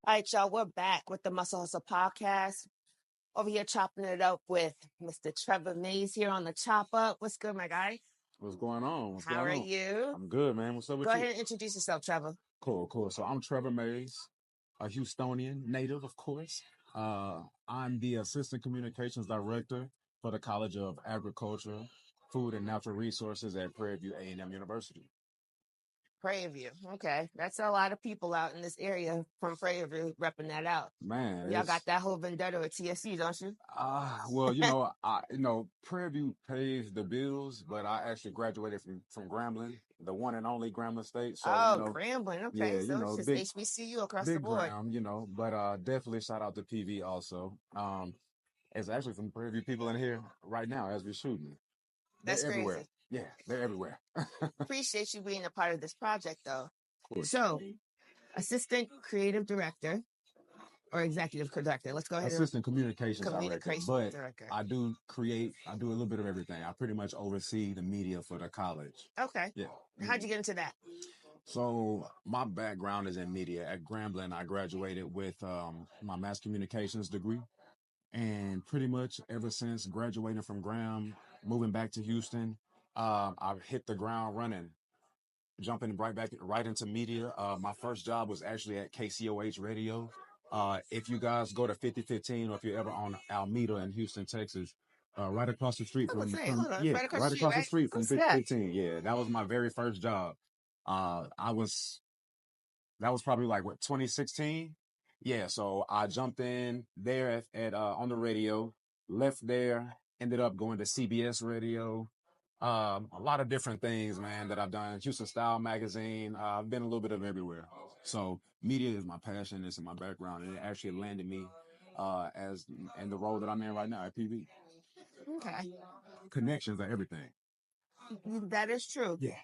All right, y'all, we're back with the Muscle Hustle podcast. Over here chopping it up with Mr. Trevor Mays here on the Chop Up. What's good, my guy? What's going on? What's How going are on? you? I'm good, man. What's up Go with you? ahead and introduce yourself, Trevor. Cool. So I'm Trevor Mays, a Houstonian native, of course. I'm the Assistant Communications Director for the College of Agriculture, Food and Natural Resources at Prairie View A&M University. Prairie View. Okay. That's a lot of people out in this area from Prairie View repping that out. Man, Y'all got that whole vendetta with TSU, don't you? well, Prairie View pays the bills, but I actually graduated from Grambling, the one and only Grambling State. So, Oh, Grambling. Okay. yeah, So it's just HBCU across the big board. Graham, but definitely shout out to PV also. It's actually some Prairie View people in here right now as we're shooting. That's They're everywhere. crazy. Yeah, they're everywhere. Appreciate you being a part of this project, though. Of course. So, Assistant Creative Director or Executive Director. Let's go ahead and Assistant Communications Director, Communications but Director. I do a little bit of everything. I pretty much oversee the media for the college. Okay. Yeah. How'd you get into that? So my background is in media. At Grambling, I graduated with my mass communications degree. And pretty much ever since graduating from Graham, moving back to Houston, I've hit the ground running, jumping right into media. My first job was actually at KCOH Radio. If you guys go to 5015 or if you're ever on Alameda in Houston, Texas, right across the street I would say, from hold on, yeah, right across right the street, across the right? street from Who's that? 5015. Yeah, that was my very first job. I was that was probably like what 2016. Yeah, so I jumped in there at on the radio, left there, ended up going to CBS Radio. A lot of different things, man, that I've done. Houston Style Magazine. I've been a little bit of everywhere. So media is my passion. It's in my background, and it actually landed me as in the role that I'm in right now at PV. Okay. Connections are everything. That is true. Yeah.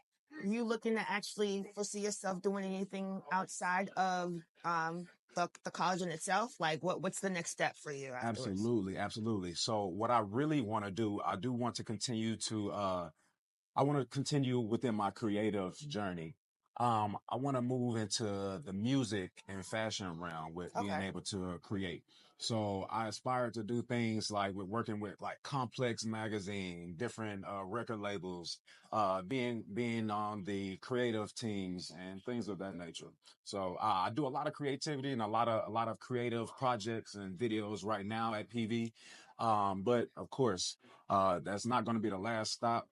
Are you looking to actually foresee yourself doing anything outside of the college in itself? Like what's the next step for you afterwards? Absolutely. So what I really want to do, I do want to continue to I want to continue within my creative journey. I want to move into the music and fashion realm with being able to create. So I aspire to do things like with working with like Complex Magazine, different record labels, being on the creative teams and things of that nature. So I do a lot of creativity and a lot of creative projects and videos right now at PV. But of course, that's not going to be the last stop.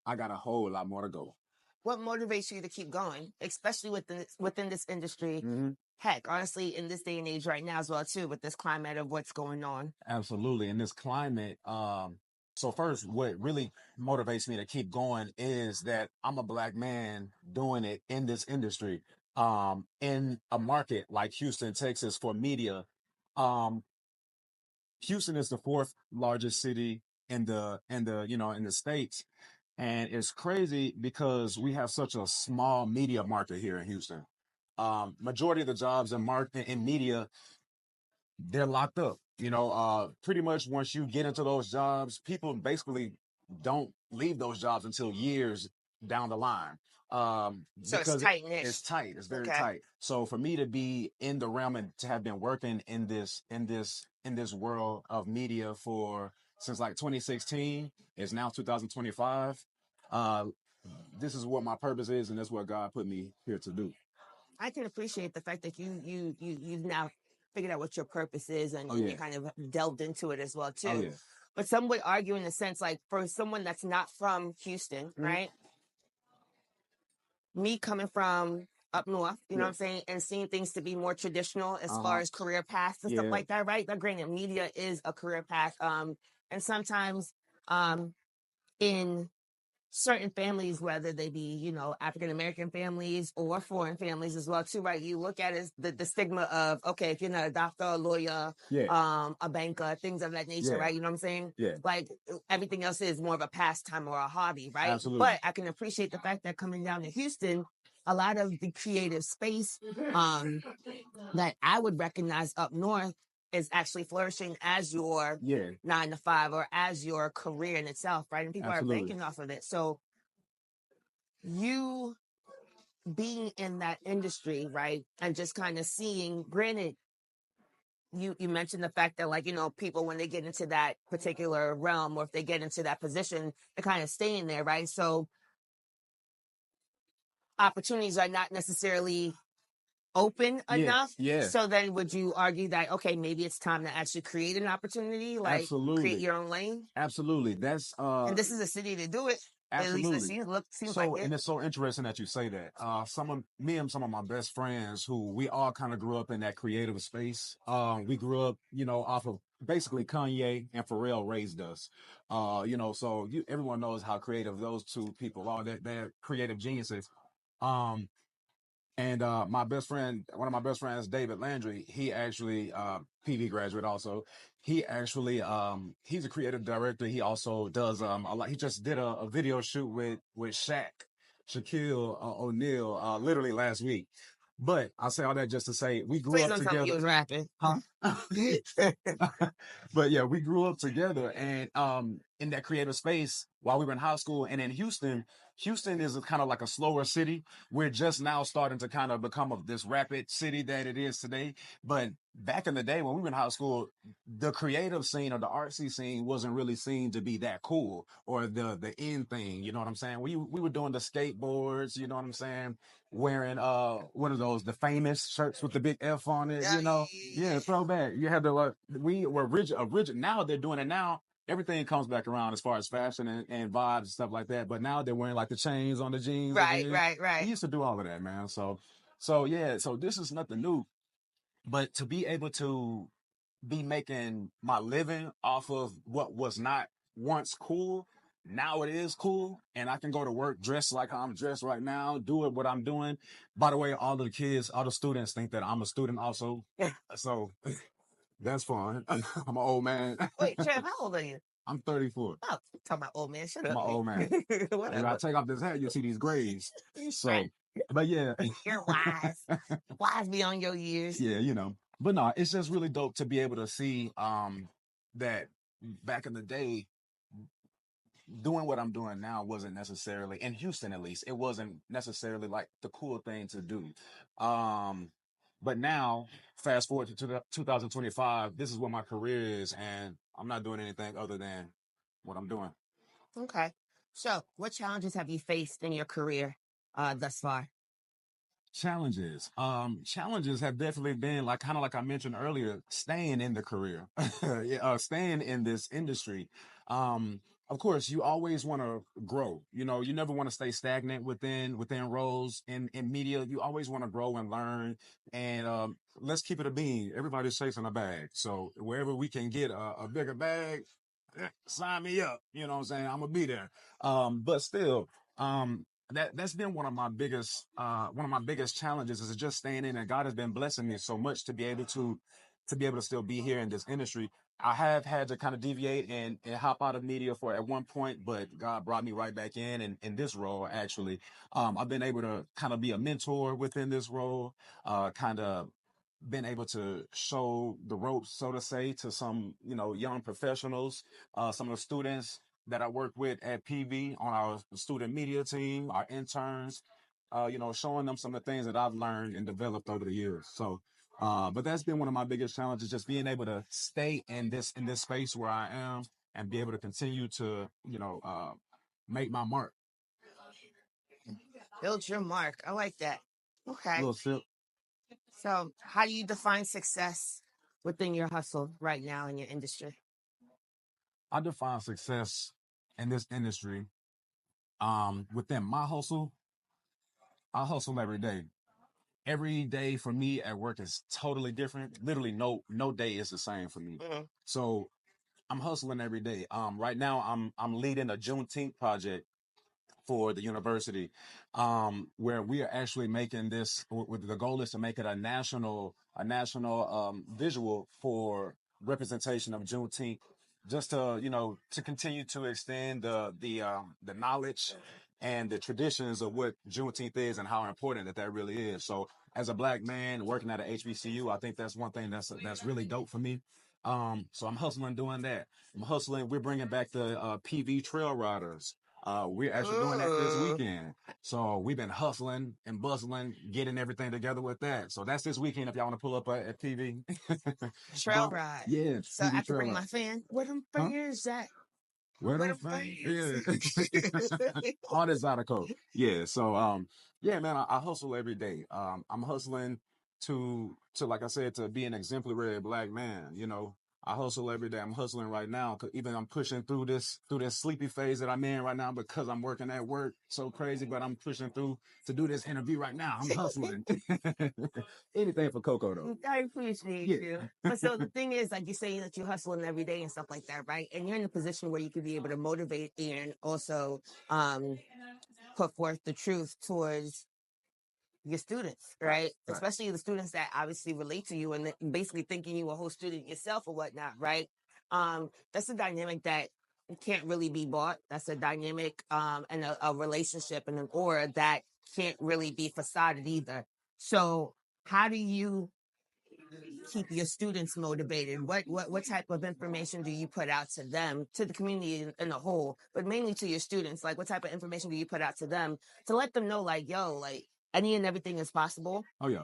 I got a whole lot more to go. What motivates you to keep going, especially within this industry? Mm-hmm. Heck, honestly, in this day and age right now as well too, with this climate of what's going on. Absolutely. In this climate, so first, what really motivates me to keep going is that I'm a black man doing it in this industry. In a market like Houston, Texas for media, um, Houston is the fourth largest city in the states. And it's crazy because we have such a small media market here in Houston. Majority of the jobs in media, they're locked up. Pretty much once you get into those jobs, people basically don't leave those jobs until years down the line. So it's Because tight knit. it's tight. It's very Okay. tight. So for me to be in the realm and to have been working in this world of media for since like 2016, it's now 2025. Uh, this is what my purpose is, and that's what God put me here to do. I can appreciate the fact that you've now figured out what your purpose is and, Oh and yeah. you kind of delved into it as well Oh too. yeah. But some would argue in a sense, like for someone that's not from Houston, right? Me coming from up north, you know what I'm saying, and seeing things to be more traditional as far as career paths and stuff like that, right? Now, granted, media is a career path, and sometimes, in certain families, whether they be, you know, African American families or foreign families as well too, right? You look at it as the stigma of, okay, if you're not a doctor, a lawyer, a banker, things of that nature, right? You know what I'm saying? Like everything else is more of a pastime or a hobby, right? Absolutely. But I can appreciate the fact that coming down to Houston, a lot of the creative space that I would recognize up north is actually flourishing as your 9 to 5 or as your career in itself, right? And people are banking off of it. So you being in that industry, right? And just kind of seeing, granted, you mentioned the fact that, like, you know, people when they get into that particular realm or if they get into that position, they're kind of staying there, right? So opportunities are not necessarily open enough. So then would you argue that, okay, maybe it's time to actually create an opportunity, like create your own lane? Absolutely. That's And this is a city to do it. absolutely. At least it seems like it. And it's so interesting that you say that. Me and some of my best friends who we all kind of grew up in that creative space. We grew up, you know, off of basically Kanye and Pharrell raised us. You know, so everyone knows how creative those two people are. They're creative geniuses. Um, And my best friend, one of my best friends, David Landry, he actually PV graduate also. He actually he's a creative director. He also does a lot. He just did a video shoot with Shaquille O'Neal literally last week. But I say all that just to say we grew Please up don't tell me you together. was rapping. Huh? But yeah, we grew up together and in that creative space while we were in high school and in Houston. Houston is kind of like a slower city. We're just now starting to kind of become this rapid city that it is today. But back in the day when we were in high school, the creative scene or the artsy scene wasn't really seen to be that cool or the end thing. You know what I'm saying? We were doing the skateboards. You know what I'm saying? Wearing what are those, the famous shirts with the big F on it, you know? Yeah, throwback. You had to we were rigid. Now they're doing it now. Everything comes back around as far as fashion and vibes and stuff like that. But now they're wearing like the chains on the jeans. Right. We used to do all of that, man. So yeah, so this is nothing new. But to be able to be making my living off of what was not once cool, now it is cool. And I can go to work dressed like how I'm dressed right now, do what I'm doing. By the way, all the students think that I'm a student also. So that's fun. I'm an old man. Wait, Trev, how old are you? I'm 34. Oh, talking about old man. Shut I'm up. an old man. Whatever. If I take off this hat, you'll see these grays. So, Right. but yeah. You're wise. Wise beyond your years. Yeah, you know. But no, it's just really dope to be able to see that back in the day, doing what I'm doing now wasn't necessarily, in Houston at least, it wasn't necessarily like the cool thing to do. But now, fast forward to 2025, this is what my career is, and I'm not doing anything other than what I'm doing. Okay. So, what challenges have you faced in your career thus far? Challenges. Challenges have definitely been like kind of like I mentioned earlier, staying in the career, staying in this industry. Of course, you always want to grow. You know, you never want to stay stagnant within roles in media. You always want to grow and learn. And let's keep it a bean. Everybody's chasing a bag, so wherever we can get a bigger bag, sign me up. You know what I'm saying? I'm gonna be there. But still, that's been one of my biggest challenges is just staying in, and God has been blessing me so much to be able to still be here in this industry. I have had to kind of deviate and hop out of media for at one point, but God brought me right back in this role. Actually, I've been able to kind of be a mentor within this role, kind of been able to show the ropes, so to say, to some, you know, young professionals, some of the students that I work with at PV on our student media team, our interns, you know, showing them some of the things that I've learned and developed over the years. So, but that's been one of my biggest challenges, just being able to stay in this space where I am and be able to continue to, you know, make my mark. Build your mark. I like that. Okay. Little sip. So, how do you define success within your hustle right now in your industry? I define success in this industry within my hustle. I hustle every day. Every day for me at work is totally different. Literally, no day is the same for me. Mm-hmm. So I'm hustling every day. Right now I'm leading a Juneteenth project for the university, where we are actually making this. With the goal is to make it a national visual for representation of Juneteenth, just to to continue to extend the knowledge and the traditions of what Juneteenth is and how important that really is. So as a black man working at a HBCU, I think that's one thing that's really dope for me. So I'm hustling doing that. I'm hustling. We're bringing back the PV Trail Riders. We're actually doing that this weekend. So we've been hustling and bustling, getting everything together with that. So that's this weekend if y'all want to pull up at PV. Trail ride. Yeah. So I have to bring my fan. Where them fingers at? Where them fingers? Yeah. Hard as out of coat. Yeah. So yeah, man, I hustle every day. I'm hustling to like I said, to be an exemplary black man. I hustle every day. I'm hustling right now. Even I'm pushing through this sleepy phase that I'm in right now because I'm working at work so crazy, but I'm pushing through to do this interview right now. I'm hustling. Anything for Coco though. I appreciate you. But so the thing is, like you say that you're hustling every day and stuff like that, right? And you're in a position where you could be able to motivate and also put forth the truth towards your students, right? Especially the students that obviously relate to you and basically thinking you a whole student yourself or whatnot, right? That's a dynamic that can't really be bought. That's a dynamic and a relationship and an aura that can't really be facaded either. So how do you keep your students motivated? What type of information do you put out to them, to the community in a whole, but mainly to your students? Like, what type of information do you put out to them to let them know, like, yo, like, any and everything is possible? Oh yeah.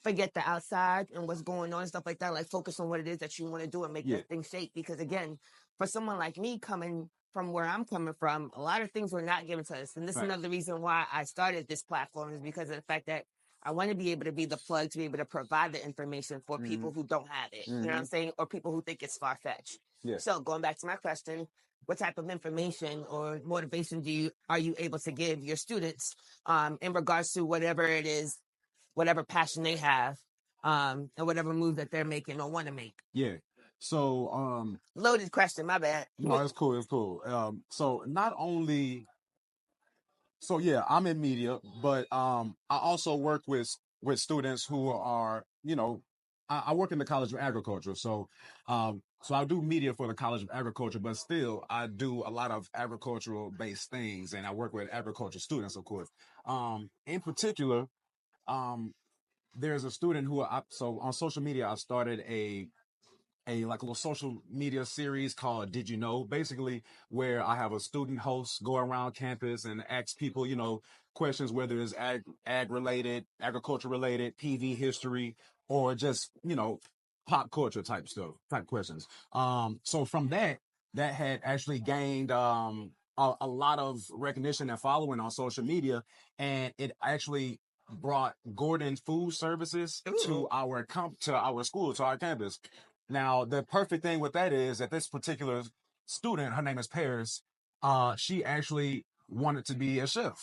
Forget the outside and what's going on and stuff like that. Like, focus on what it is that you want to do and make that thing shape. Because again, for someone like me coming from where I'm coming from, a lot of things were not given to us. And this is another reason why I started this platform, is because of the fact that I want to be able to be the plug to be able to provide the information for people who don't have it. You know what I'm saying? Or people who think it's far-fetched. Yeah. So going back to my question, what type of information or motivation are you able to give your students in regards to whatever it is, whatever passion they have, and whatever move that they're making or want to make? Yeah. So loaded question, my bad. No, it's cool, it's cool. So not only So yeah, I'm in media, but I also work with students who are, I work in the College of Agriculture. So I do media for the College of Agriculture, but still I do a lot of agricultural based things, and I work with agriculture students, of course. In particular, there's a student so on social media, I started a like a little social media series called Did You Know? Basically, where I have a student host go around campus and ask people, questions, whether it's ag related, agriculture related, PV history, or just, pop culture type stuff, type questions. So from that had actually gained a lot of recognition and following on social media, and it actually brought Gordon Food Services to our school, to our campus. Now, the perfect thing with that is that this particular student, her name is Paris, she actually wanted to be a chef.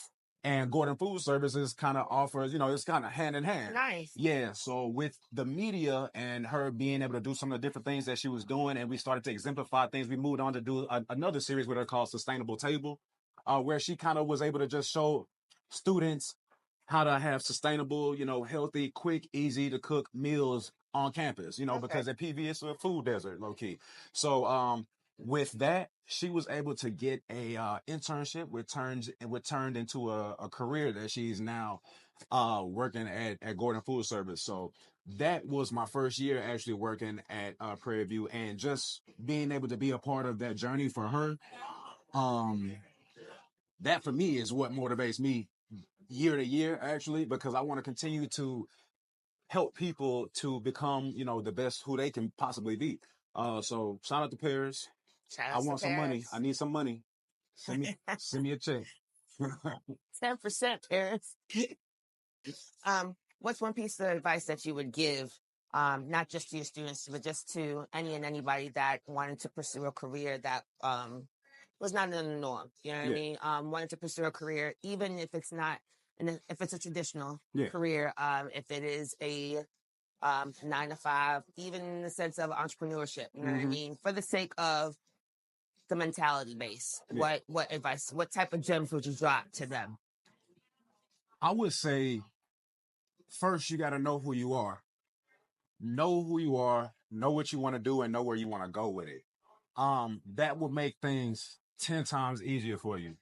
And Gordon Food Services kind of offers, it's kind of hand in hand. Nice. Yeah. So with the media and her being able to do some of the different things that she was doing, and we started to exemplify things, we moved on to do another series with her called Sustainable Table, where she kind of was able to just show students how to have sustainable, healthy, quick, easy to cook meals on campus, because at PV it's a food desert, low key. So with that, she was able to get a internship, which turned into a career that she's now working at Gordon Food Service. So that was my first year actually working at Prairie View, and just being able to be a part of that journey for her. That for me is what motivates me year to year, actually, because I want to continue to help people to become, the best who they can possibly be. So shout out to Paris. I want some money. I need some money. Send me a check. 10%, Paris. What's one piece of advice that you would give, not just to your students, but just to anybody that wanted to pursue a career that was not in the norm? You know what I mean? Wanted to pursue a career, even if it's not, if it's a traditional career, if it is a 9 to 5, even in the sense of entrepreneurship. You know what I mean? For the sake of the mentality base, what advice, what type of gems would you drop to them? I would say, first, you got to know who you are. Know who you are, know what you want to do, and know where you want to go with it. That will make things 10 times easier for you.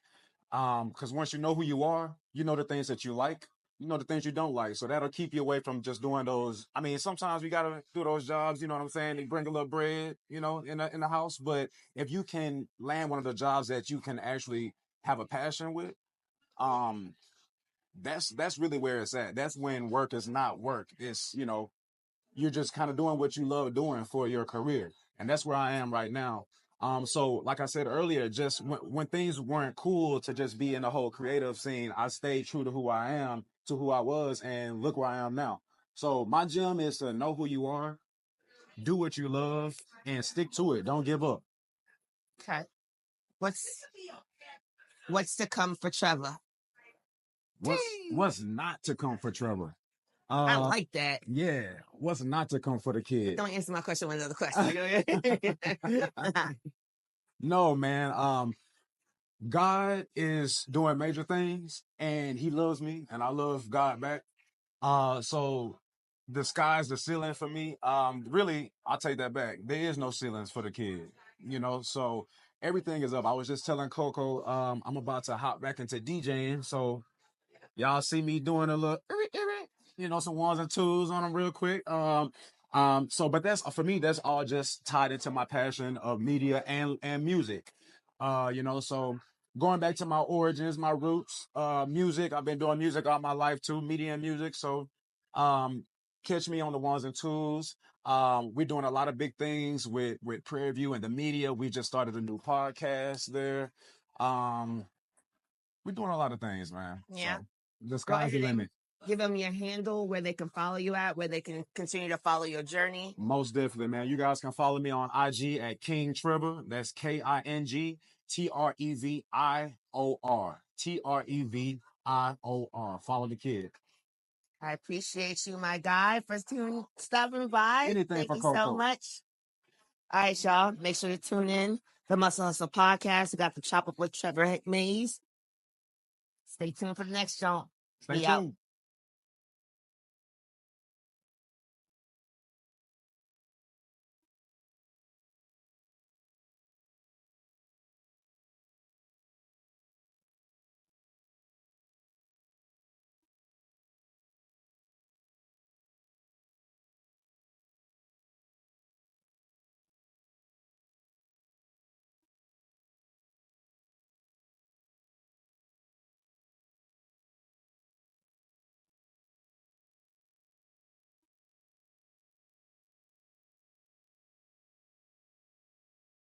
Because once you know who you are, you know the things that you like, you know the things you don't like. So that'll keep you away from just doing those. I mean, sometimes we gotta do those jobs, you know what I'm saying? They bring a little bread, you know, in the house. But if you can land one of the jobs that you can actually have a passion with, um, that's really where it's at. That's when work is not work. It's, you know, you're just kind of doing what you love doing for your career. And that's where I am right now. So like I said earlier, just when things weren't cool to just be in the whole creative scene, I stayed true to who I am, to who I was, and look where I am now. So my gem is to know who you are, do what you love, and stick to it. Don't give up. Okay. What's to come for Trevor? What's not to come for Trevor? I like that. Yeah. What's not to come for the kid? Don't answer my question with another question. No, man. God is doing major things, and He loves me, and I love God back. So the sky's the ceiling for me. Really, I'll take that back. There is no ceilings for the kid, you know. So everything is up. I was just telling Coco, I'm about to hop back into DJing. So y'all see me doing a little, you know, some ones and twos on them real quick. But that's for me. That's all just tied into my passion of media and music. You know, so going back to my origins, my roots, music. I've been doing music all my life too, media and music. So, catch me on the ones and twos. We're doing a lot of big things with Prairie View and the media. We just started a new podcast there. We're doing a lot of things, man. Yeah. So the sky's the limit. Give them your handle, where they can follow you at, where they can continue to follow your journey. Most definitely, man. You guys can follow me on IG at King Trevior. That's KING TREVIOR. TREVIOR. Follow the kid. I appreciate you, my guy, for stopping by. Anything Thank for you Coco. so much. All right, y'all. Make sure to tune in the Muscle Hustle podcast. We got the Chop Up with Trevor Mays. Stay tuned for the next show. Stay tuned.